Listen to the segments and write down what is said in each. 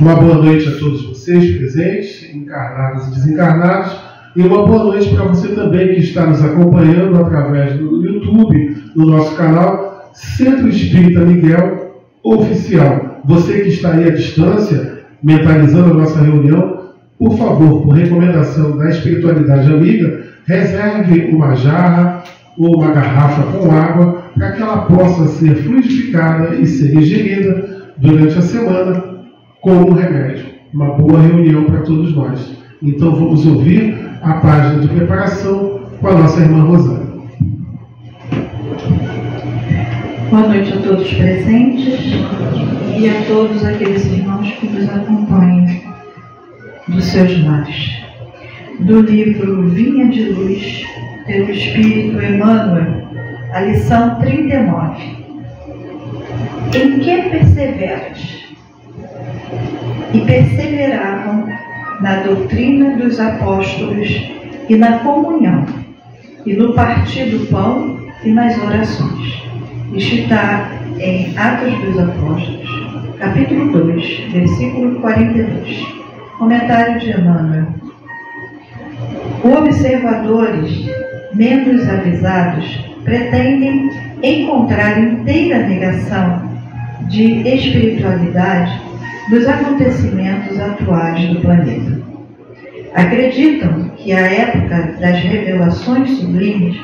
Uma boa noite a todos vocês presentes, encarnados e desencarnados, e uma boa noite para você também que está nos acompanhando através do YouTube, no nosso canal Centro Espírita Miguel Oficial. Você que está aí à distância, mentalizando a nossa reunião, por favor, por recomendação da espiritualidade amiga, reserve uma jarra ou uma garrafa com água para que ela possa ser fluidificada e ser ingerida durante a semana como remédio. Uma boa reunião para todos nós. Então vamos ouvir a página de preparação com a nossa irmã Rosana. Boa noite a todos presentes e a todos aqueles irmãos que nos acompanham dos seus lares. Do livro Vinha de Luz, pelo Espírito Emmanuel, a lição 39. Em que perseveras? E perseveravam na doutrina dos apóstolos e na comunhão, e no partir do pão e nas orações. Isto está em Atos dos Apóstolos, capítulo 2, versículo 42. Comentário de Emmanuel. Observadores menos avisados pretendem encontrar inteira negação de espiritualidade dos acontecimentos atuais do planeta. Acreditam que a época das revelações sublimes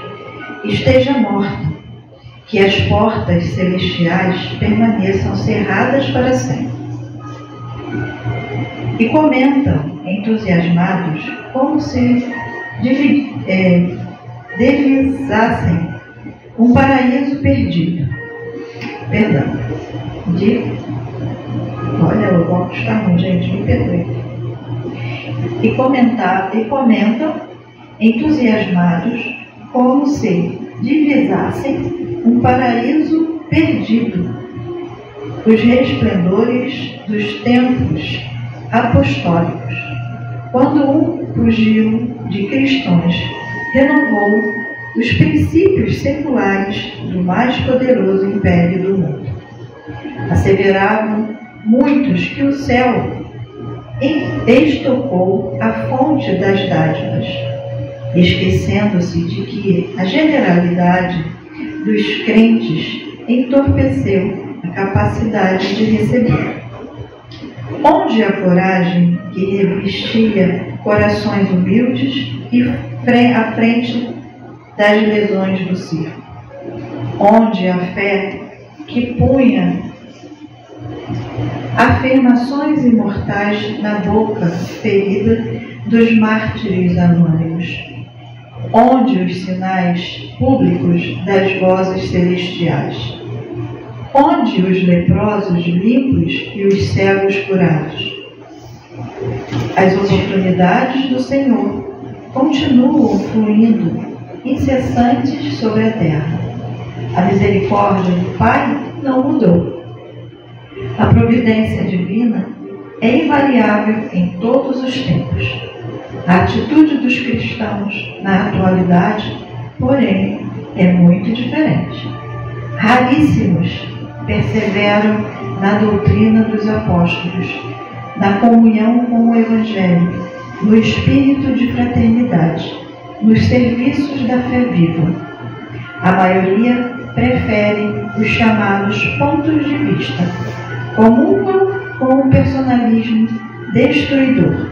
esteja morta, que as portas celestiais permaneçam cerradas para sempre. E comentam, entusiasmados, como se deslizassem um paraíso perdido. Olha, o óculos está ruim, gente, me perdoe. E comentam, entusiasmados, como se divisassem um paraíso perdido, os resplendores dos tempos apostólicos, quando um pugilo de cristãos renovou os princípios seculares do mais poderoso império do mundo. Asseveravam muitos que o céu estocou a fonte das dádivas, esquecendo-se de que a generalidade dos crentes entorpeceu a capacidade de receber. Onde a coragem que revestia corações humildes e à frente das lesões do circo? Onde a fé que punha afirmações imortais na boca ferida dos mártires anônimos? Onde os sinais públicos das vozes celestiais? Onde os leprosos limpos e os cegos curados? As oportunidades do Senhor continuam fluindo incessantes sobre a terra. A misericórdia do Pai não mudou. A providência divina é invariável em todos os tempos. A atitude dos cristãos na atualidade, porém, é muito diferente. Raríssimos perseveram na doutrina dos apóstolos, na comunhão com o Evangelho, no espírito de fraternidade, nos serviços da fé viva. A maioria prefere os chamados pontos de vista, comungam com o personalismo destruidor,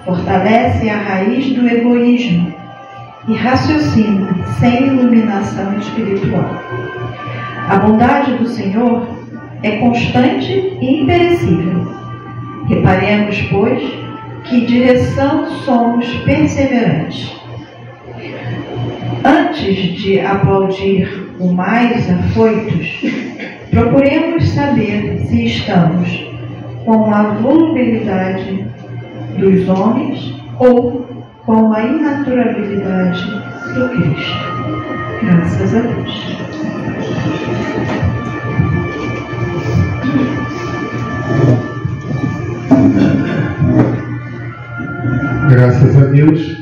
fortalece a raiz do egoísmo e raciocina sem iluminação espiritual. A bondade do Senhor é constante e imperecível. Reparemos, pois, que direção somos perseverantes. Antes de aplaudir o mais afoitos, procuremos saber se estamos com a volubilidade dos homens ou com a inaturalidade do Cristo. Graças a Deus. Graças a Deus.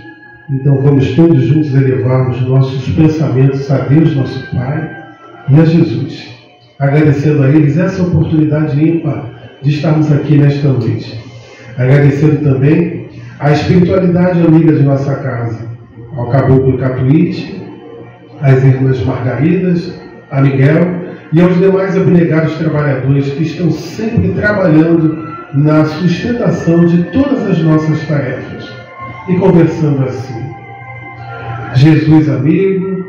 Então vamos todos juntos elevarmos nossos pensamentos a Deus, nosso Pai, e a Jesus, agradecendo a eles essa oportunidade ímpar de estarmos aqui nesta noite. Agradecendo também a espiritualidade amiga de nossa casa, ao Caboclo Catuíte, às irmãs Margaridas, a Miguel e aos demais abnegados trabalhadores que estão sempre trabalhando na sustentação de todas as nossas tarefas. E conversando assim: Jesus amigo,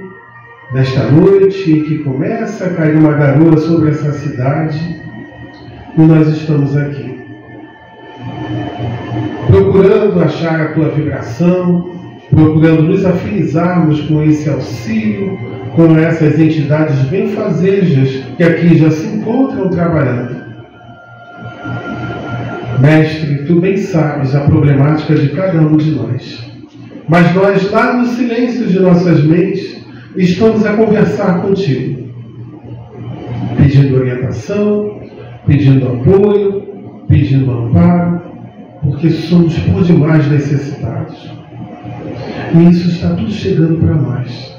nesta noite em que começa a cair uma garoa sobre essa cidade, e nós estamos aqui, procurando achar a tua vibração, procurando nos afinizarmos com esse auxílio, com essas entidades benfazejas que aqui já se encontram trabalhando. Mestre, tu bem sabes a problemática de cada um de nós. Mas nós, lá no silêncio de nossas mentes, estamos a conversar contigo, pedindo orientação, pedindo apoio, pedindo amparo, porque somos por demais necessitados. E isso está tudo chegando para nós.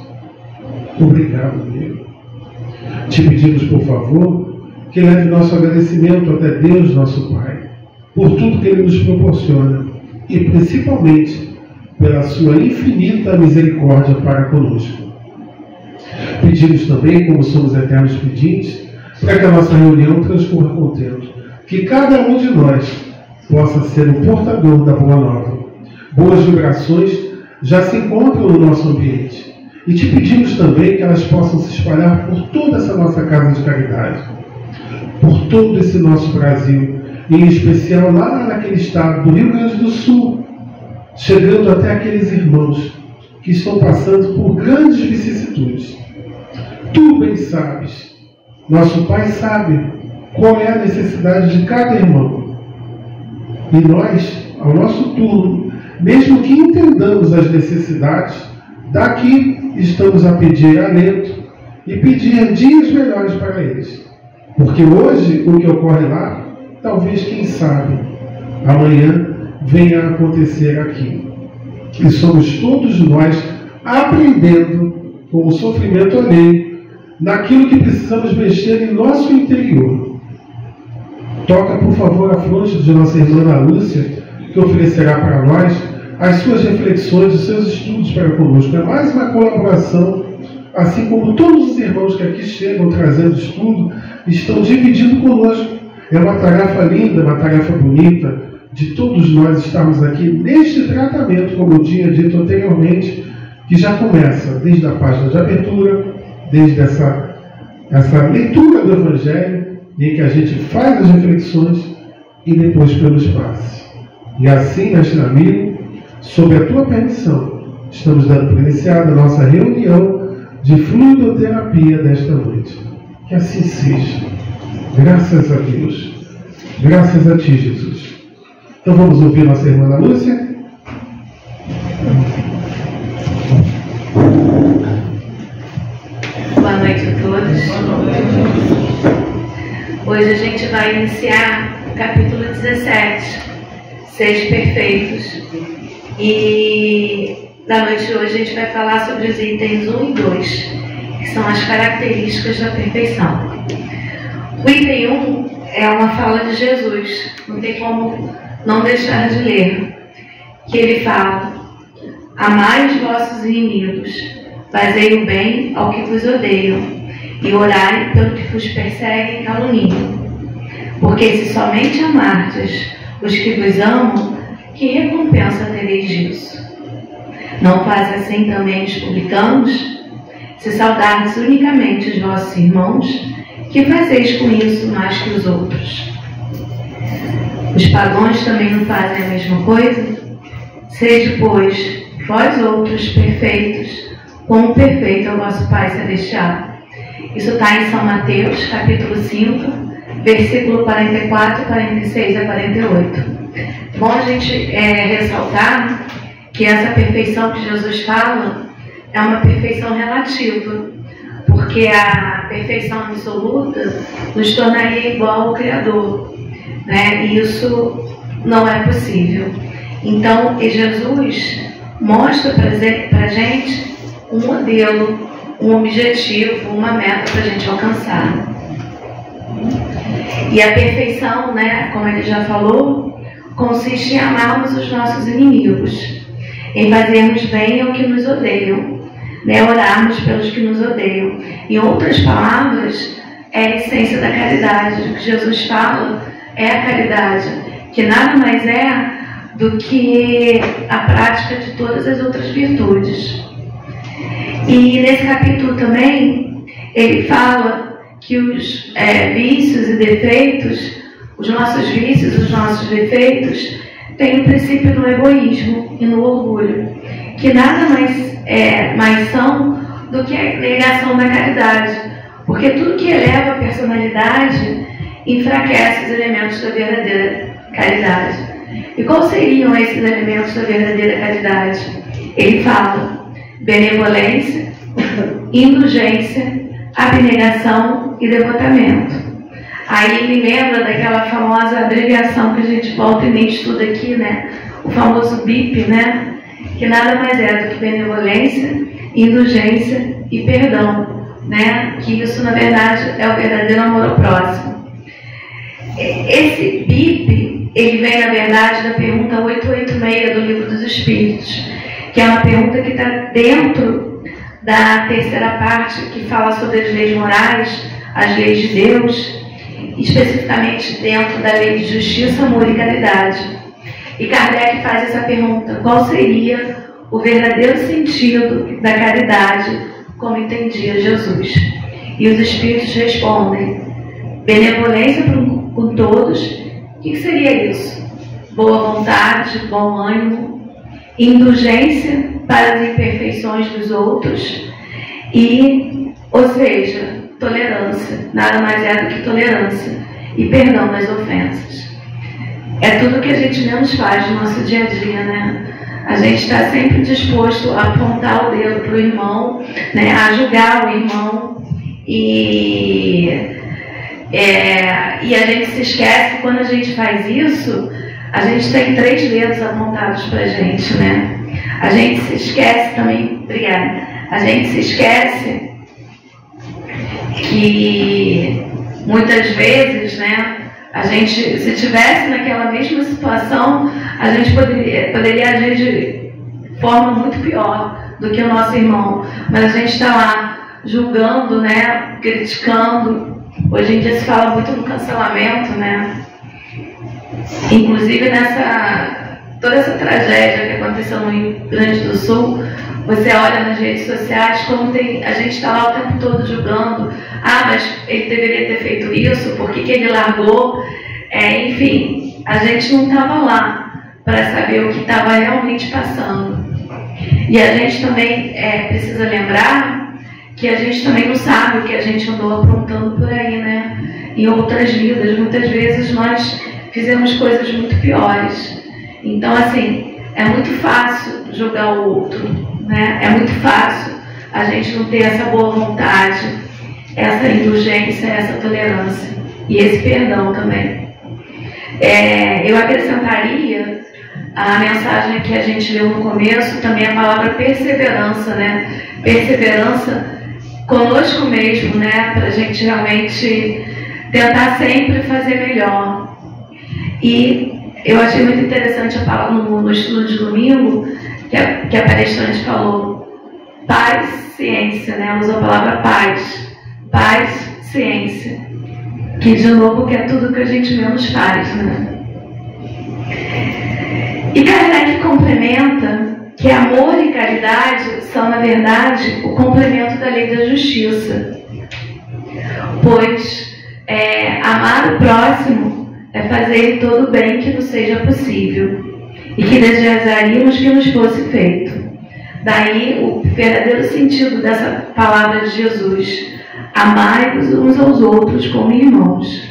Obrigado, amigo. Te pedimos, por favor, que leve nosso agradecimento até Deus, nosso Pai, por tudo que Ele nos proporciona e principalmente pela sua infinita misericórdia para conosco. Pedimos também, como somos eternos pedintes, para que a nossa reunião transcorra contento, que cada um de nós possa ser um portador da Boa Nova. Boas vibrações já se encontram no nosso ambiente e te pedimos também que elas possam se espalhar por toda essa nossa casa de caridade, por todo esse nosso Brasil, e em especial lá naquele estado do Rio Grande do Sul, chegando até aqueles irmãos que estão passando por grandes vicissitudes. Tu bem sabes, nosso Pai sabe qual é a necessidade de cada irmão. E nós, ao nosso turno, mesmo que entendamos as necessidades, daqui estamos a pedir alento e pedir dias melhores para eles. Porque hoje, o que ocorre lá, talvez, quem sabe, amanhã venha a acontecer aqui. E somos todos nós aprendendo com o sofrimento alheio, naquilo que precisamos mexer em nosso interior. Toca, por favor, a fronte de nossa irmã Ana Lúcia, que oferecerá para nós as suas reflexões, os seus estudos para conosco. É mais uma colaboração, assim como todos os irmãos que aqui chegam trazendo estudo, estão dividindo conosco. É uma tarefa linda, uma tarefa bonita, de todos nós estarmos aqui neste tratamento, como eu tinha dito anteriormente, que já começa desde a página de abertura, desde essa leitura do Evangelho, em que a gente faz as reflexões e depois pelos passes. E assim, mestre amigo, sob a tua permissão, estamos dando por iniciada a nossa reunião de fluidoterapia desta noite. Que assim seja. Graças a Deus. Graças a ti, Jesus. Então vamos ouvir nossa irmã Ana Lúcia. Boa noite a todos. Hoje a gente vai iniciar o capítulo 17, Seres Perfeitos. E na noite de hoje a gente vai falar sobre os itens 1 e 2, que são as características da perfeição. O item 1 é uma fala de Jesus, não tem como não deixar de ler, que ele fala: amai os vossos inimigos, fazei o bem ao que vos odeiam, e orai pelo que vos perseguem e caluniam. Porque se somente amardes os que vos amam, que recompensa tereis disso? Não faz assim também os publicanos? Se saudardes unicamente os vossos irmãos, que fazeis com isso mais que os outros? Os pagãos também não fazem a mesma coisa? Sede, pois, vós outros perfeitos, como perfeito é o vosso Pai Celestial. Isso está em São Mateus, capítulo 5, versículo 44, 46 a 48. Bom a gente ressaltar que essa perfeição que Jesus fala é uma perfeição relativa, porque a perfeição absoluta nos tornaria igual ao Criador, né? E isso não é possível. Então, Jesus mostra para a gente um modelo, um objetivo, uma meta para a gente alcançar. E a perfeição, né, como ele já falou, consiste em amarmos os nossos inimigos, em fazermos bem ao que nos odeiam, né, orarmos pelos que nos odeiam. Em outras palavras, é a essência da caridade. O que Jesus fala é a caridade, que nada mais é do que a prática de todas as outras virtudes. E nesse capítulo também, ele fala que os vícios e defeitos, os nossos vícios, os nossos defeitos, têm o princípio no egoísmo e no orgulho, que nada mais são do que a negação da caridade, porque tudo que eleva a personalidade enfraquece os elementos da verdadeira caridade. E quais seriam esses elementos da verdadeira caridade? Ele fala: benevolência, indulgência, abnegação e devotamento. Aí me lembra daquela famosa abreviação que a gente volta e meia estuda aqui, né? O famoso BIP, né? Que nada mais é do que benevolência, indulgência e perdão, né? Que isso, na verdade, é o verdadeiro amor ao próximo. Esse BIP, ele vem, na verdade, da pergunta 886 do Livro dos Espíritos, que é uma pergunta que está dentro da terceira parte, que fala sobre as leis morais, as leis de Deus, especificamente dentro da lei de justiça, amor e caridade. E Kardec faz essa pergunta: qual seria o verdadeiro sentido da caridade como entendia Jesus? E os Espíritos respondem: benevolência com todos. O que seria isso? Boa vontade, bom ânimo, indulgência para as imperfeições dos outros e, ou seja, tolerância. Nada mais é do que tolerância e perdão das ofensas. É tudo que a gente menos faz no nosso dia a dia, né? A gente está sempre disposto a apontar o dedo para o irmão, né? A julgar o irmão e a gente se esquece que quando a gente faz isso, a gente tem 3 dedos apontados para a gente, né? A gente se esquece também, obrigada, a gente se esquece que muitas vezes, né, a gente, se estivesse naquela mesma situação, a gente poderia agir de forma muito pior do que o nosso irmão, mas a gente está lá julgando, né, criticando. Hoje em dia se fala muito no cancelamento, né? Inclusive toda essa tragédia que aconteceu no Rio Grande do Sul, você olha nas redes sociais, como a gente está lá o tempo todo julgando: ah, mas ele deveria ter feito isso, por que ele largou? Enfim, a gente não estava lá para saber o que estava realmente passando. E a gente também precisa lembrar que a gente também não sabe o que a gente andou aprontando por aí, né? Em outras vidas, muitas vezes nós fizemos coisas muito piores. Então, assim, é muito fácil julgar o outro, né? É muito fácil a gente não ter essa boa vontade, essa indulgência, essa tolerância e esse perdão também. Eu acrescentaria a mensagem que a gente leu no começo, também a palavra perseverança, né? Perseverança conosco mesmo, né? Para a gente realmente tentar sempre fazer melhor. E eu achei muito interessante a palavra no estudo de domingo, que a palestrante falou: paz, ciência, né? Ela usou a palavra paz. Paz, ciência. Que, de novo, que é tudo que a gente menos faz, né? E Kardec complementa que amor e caridade são, na verdade, o complemento da lei da justiça. Pois amar o próximo é fazer todo o bem que nos seja possível e que desejaríamos que nos fosse feito. Daí o verdadeiro sentido dessa palavra de Jesus: amai-vos uns aos outros como irmãos.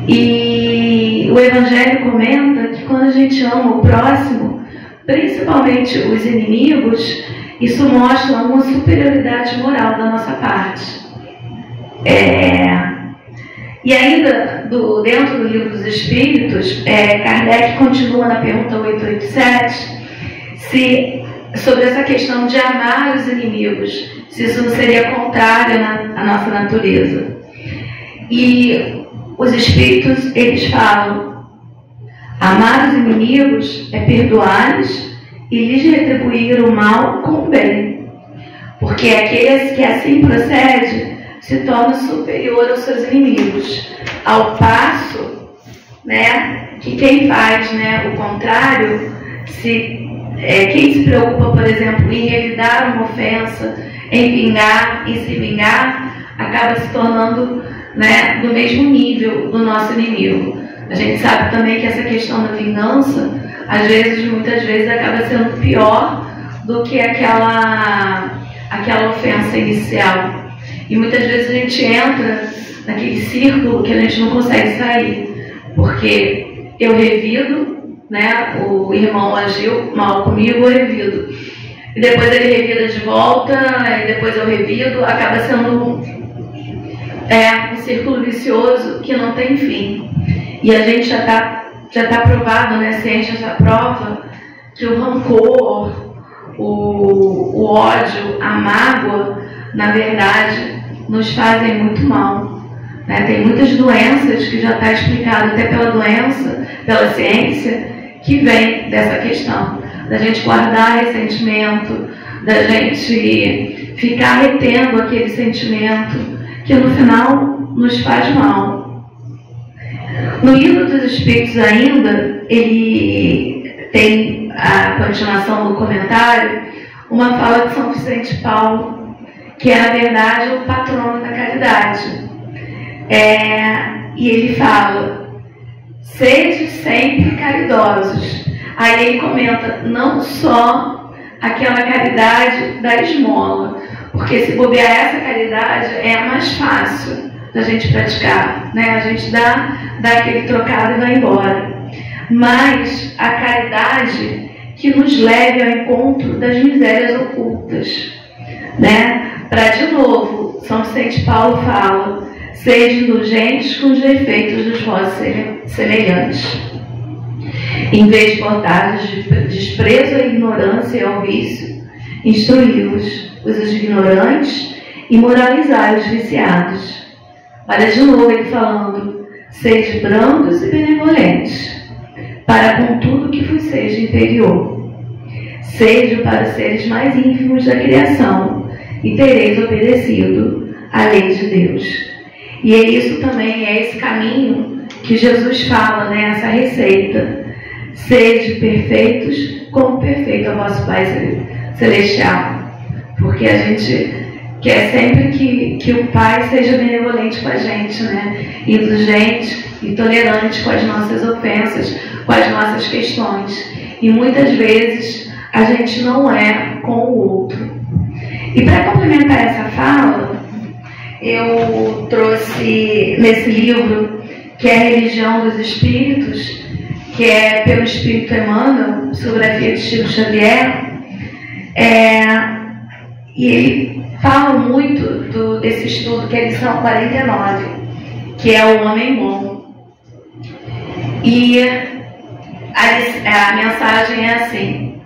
E o Evangelho comenta que quando a gente ama o próximo, principalmente os inimigos, isso mostra uma superioridade moral da nossa parte. E ainda dentro do Livro dos Espíritos, Kardec continua na pergunta 887 sobre essa questão de amar os inimigos, se isso não seria contrário à nossa natureza. E os espíritos, eles falam: amar os inimigos é perdoar-lhes e lhes retribuir o mal com o bem, porque aqueles que assim procede se torna superior aos seus inimigos, ao passo, né, que quem faz, né, o contrário, quem se preocupa, por exemplo, em revidar uma ofensa, em vingar, em se vingar, acaba se tornando, né, do mesmo nível do nosso inimigo. A gente sabe também que essa questão da vingança, muitas vezes acaba sendo pior do que aquela ofensa inicial. E muitas vezes a gente entra naquele círculo que a gente não consegue sair, porque eu revido, né, o irmão agiu mal comigo, eu revido. E depois ele revida de volta, e depois eu revido, acaba sendo um círculo vicioso que não tem fim. E a gente já tá provado, né, a ciência já prova que o rancor, o ódio, a mágoa, na verdade, nos fazem muito mal. Né? Tem muitas doenças que já está explicado até pela ciência, que vem dessa questão, da gente guardar ressentimento, da gente ficar retendo aquele sentimento que no final nos faz mal. No Livro dos Espíritos ainda, ele tem a continuação do comentário, uma fala de São Vicente Paulo, que é, na verdade, o patrono da caridade. E ele fala: sede sempre caridosos. Aí ele comenta, não só aquela caridade da esmola, porque se bobear essa caridade é a mais fácil da gente praticar, né? A gente dá aquele trocado e vai embora. Mas a caridade que nos leve ao encontro das misérias ocultas, né? Para, de novo, São Vicente Paulo fala: sede indulgentes com os defeitos dos vossos semelhantes. Em vez de portar desprezo à ignorância e ao vício, instruí-los, os ignorantes, e moralizai os viciados. Olha de novo ele falando: sede brandos e benevolentes, para com tudo que vos seja inferior. Sede para os seres mais ínfimos da criação, e tereis obedecido à lei de Deus. E é isso também, é esse caminho que Jesus fala, né? Essa receita: sede perfeitos, como perfeito é o vosso Pai Celestial. Porque a gente quer sempre que o Pai seja benevolente com a gente, né? Indulgente e tolerante com as nossas ofensas, com as nossas questões. E muitas vezes a gente não é com o outro. E para complementar essa fala, eu trouxe nesse livro, que é A Religião dos Espíritos, que é pelo Espírito Emmanuel, psicografia de Chico Xavier, e ele fala muito desse estudo, que é a lição 49, que é o homem bom. E a mensagem é assim: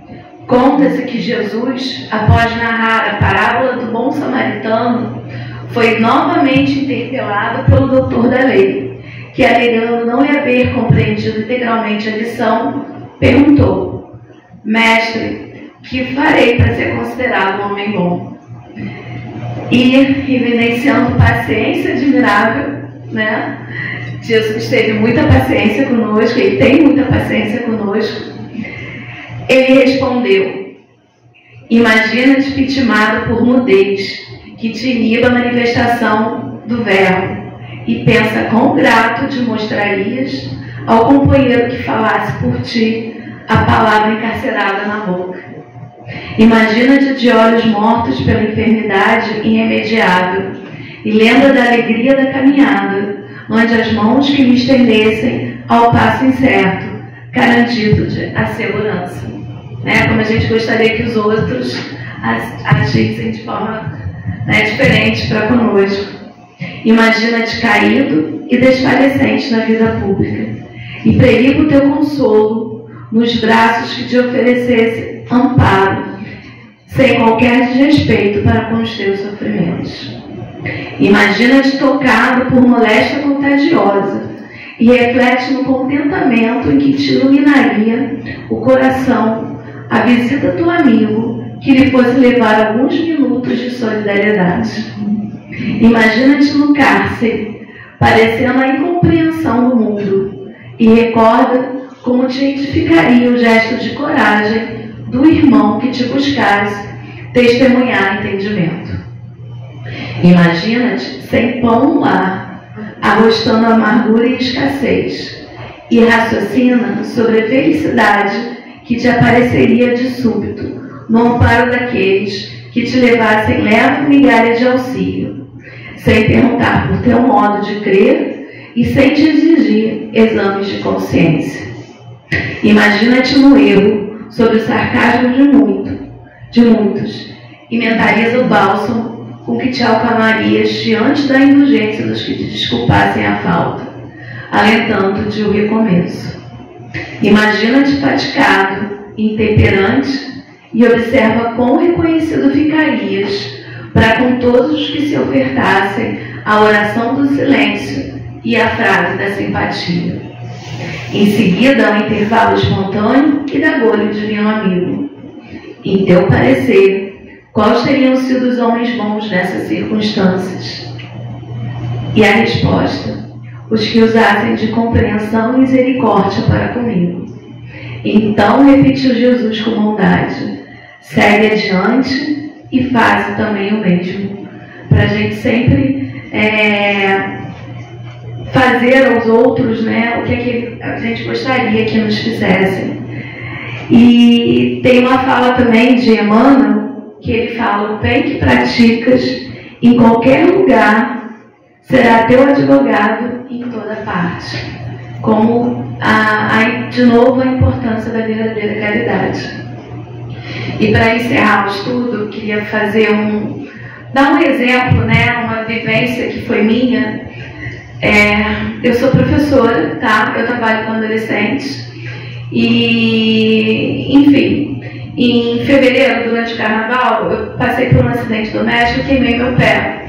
conta-se que Jesus, após narrar a parábola do bom samaritano, foi novamente interpelado pelo doutor da lei, que, alegando não lhe haver compreendido integralmente a lição, perguntou: mestre, que farei para ser considerado um homem bom? E, evidenciando paciência admirável, né? Jesus teve muita paciência conosco, ele tem muita paciência conosco. Ele respondeu: imagina-te vitimado por mudez, que te iniba a manifestação do verbo, e pensa quão grato te mostrarias ao companheiro que falasse por ti a palavra encarcerada na boca. Imagina-te de olhos mortos pela enfermidade irremediável, e lembra da alegria da caminhada, onde as mãos que lhe estendessem ao passo incerto, garantindo-te a segurança. Né? Como a gente gostaria que os outros agissem de forma, né, diferente para conosco. Imagina-te caído e desfalecente na vida pública, e perigo o teu consolo nos braços que te oferecesse amparo, sem qualquer desrespeito para com os teus sofrimentos. Imagina-te tocado por moléstia contagiosa e reflete no contentamento em que te iluminaria o coração a visita do amigo que lhe fosse levar alguns minutos de solidariedade. Imagina-te no cárcere, parecendo a incompreensão do mundo, e recorda como te edificaria o gesto de coragem do irmão que te buscasse testemunhar entendimento. Imagina-te sem pão no lar, arrostando amargura e escassez, e raciocina sobre a felicidade que te apareceria de súbito no amparo daqueles que te levassem leve migalha de auxílio, sem perguntar por teu modo de crer e sem te exigir exames de consciência. Imagina-te no erro sobre o sarcasmo de muitos, e mentaliza o bálsamo com que te acalmarias diante da indulgência dos que te desculpassem a falta, alentando-te o recomeço. Imagina-te fatigado, intemperante, e observa quão reconhecido ficarias para com todos os que se ofertassem a oração do silêncio e a frase da simpatia. Em seguida, um intervalo espontâneo e dá-lhe o divino amigo. Em teu parecer, quais teriam sido os homens bons nessas circunstâncias? E a resposta: os que usassem de compreensão e misericórdia para comigo. Então repetiu Jesus com bondade: segue adiante e faz também o mesmo. Para a gente sempre fazer aos outros, né, o que a gente gostaria que nos fizessem. E tem uma fala também de Emmanuel, que ele fala: o bem que praticas em qualquer lugar será teu advogado em toda parte. Como, de novo, a importância da verdadeira caridade. E para encerrar o estudo, eu queria dar um exemplo, né, uma vivência que foi minha. Eu sou professora, tá? Eu trabalho com adolescentes. E, enfim, em fevereiro, durante o carnaval, eu passei por um acidente doméstico e queimei meu pé.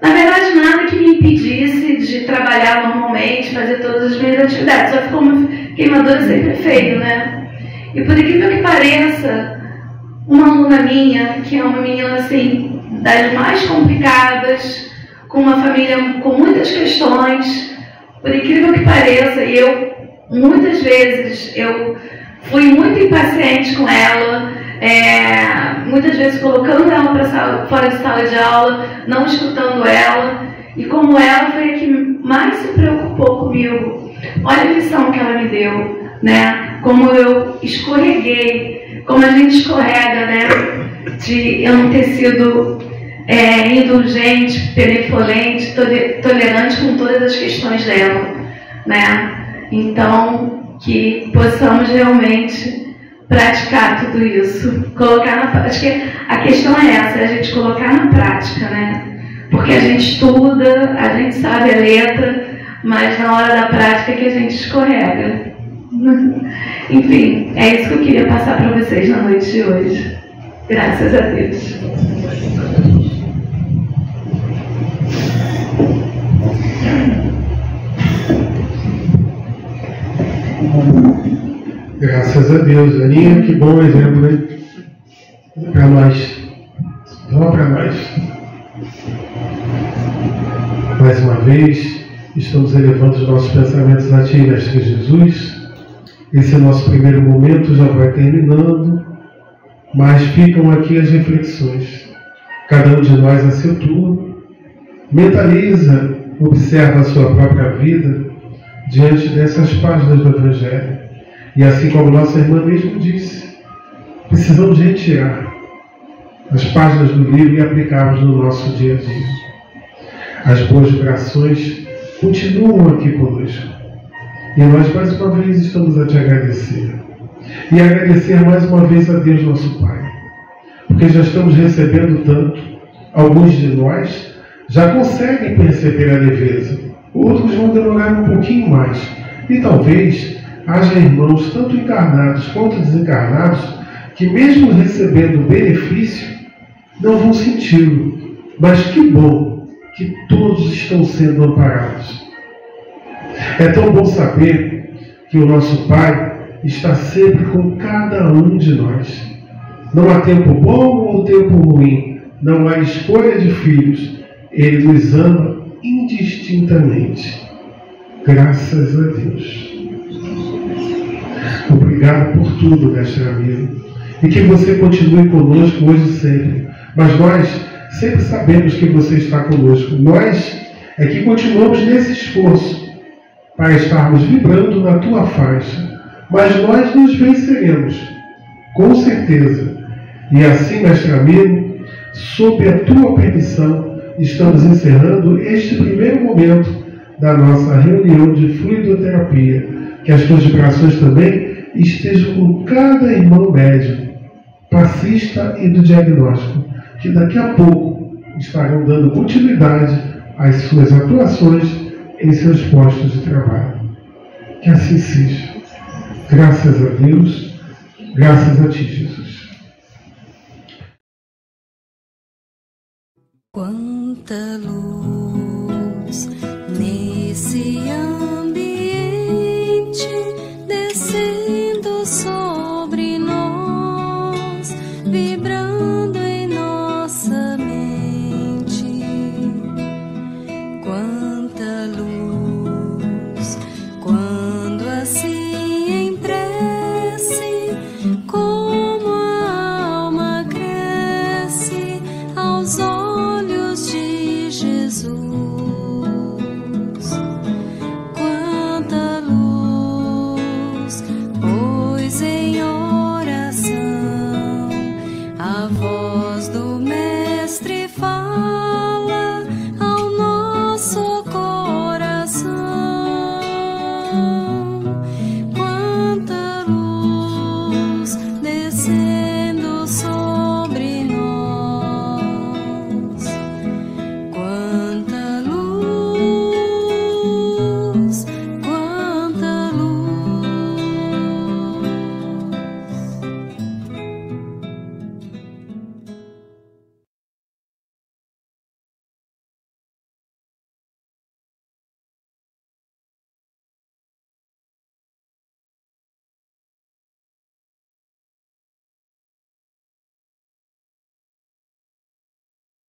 Na verdade, nada que me impedisse de trabalhar normalmente, fazer todas as minhas atividades. Só que como queimadura sempre é feio, né? E por incrível que pareça, uma aluna minha, que é uma menina assim, das mais complicadas, com uma família com muitas questões, por incrível que pareça, e muitas vezes eu fui muito impaciente com ela, muitas vezes colocando ela para fora de sala de aula, não escutando ela, e como ela foi a que mais se preocupou comigo. Olha a lição que ela me deu, né? Como eu escorreguei, como a gente escorrega, né? De eu não ter sido indulgente, benevolente, tolerante com todas as questões dela, né? Então, que possamos realmente praticar tudo isso, colocar na prática. Acho que a questão é essa, a gente colocar na prática, né? Porque a gente estuda, a gente sabe a letra, mas na hora da prática é que a gente escorrega. Enfim, é isso que eu queria passar para vocês na noite de hoje. Graças a Deus. Graças a Deus, Aninha, que bom exemplo, hein? Para nós. Vamos para nós. Mais uma vez, estamos elevando os nossos pensamentos a Ti, Mestre Jesus. Esse nosso primeiro momento já vai terminando, mas ficam aqui as reflexões. Cada um de nós a seu turno. Mentaliza, observa a sua própria vida diante dessas páginas do Evangelho. E assim como nossa irmã mesmo disse, precisamos retirar as páginas do livro e aplicarmos no nosso dia a dia. As boas vibrações continuam aqui conosco. E nós mais uma vez estamos a Te agradecer. E agradecer mais uma vez a Deus nosso Pai. Porque já estamos recebendo tanto. Alguns de nós já conseguem perceber a leveza. Outros vão demorar um pouquinho mais. E talvez haja irmãos, tanto encarnados quanto desencarnados, que mesmo recebendo o benefício, não vão senti-lo. Mas que bom que todos estão sendo amparados. É tão bom saber que o nosso Pai está sempre com cada um de nós. Não há tempo bom ou tempo ruim, não há escolha de filhos. Ele nos ama indistintamente. Graças a Deus. Obrigado por tudo, mestre amigo. E que você continue conosco hoje e sempre. Mas nós sempre sabemos que você está conosco. Nós é que continuamos nesse esforço para estarmos vibrando na tua faixa. Mas nós nos venceremos, com certeza. E assim, mestre amigo, sob a tua permissão, estamos encerrando este primeiro momento da nossa reunião de fluidoterapia. Que as tuas vibrações também estejam com cada irmão médico, passista e do diagnóstico, que daqui a pouco estarão dando continuidade às suas atuações em seus postos de trabalho. Que assim seja. Graças a Deus, graças a ti, Jesus. Quanta luz nesse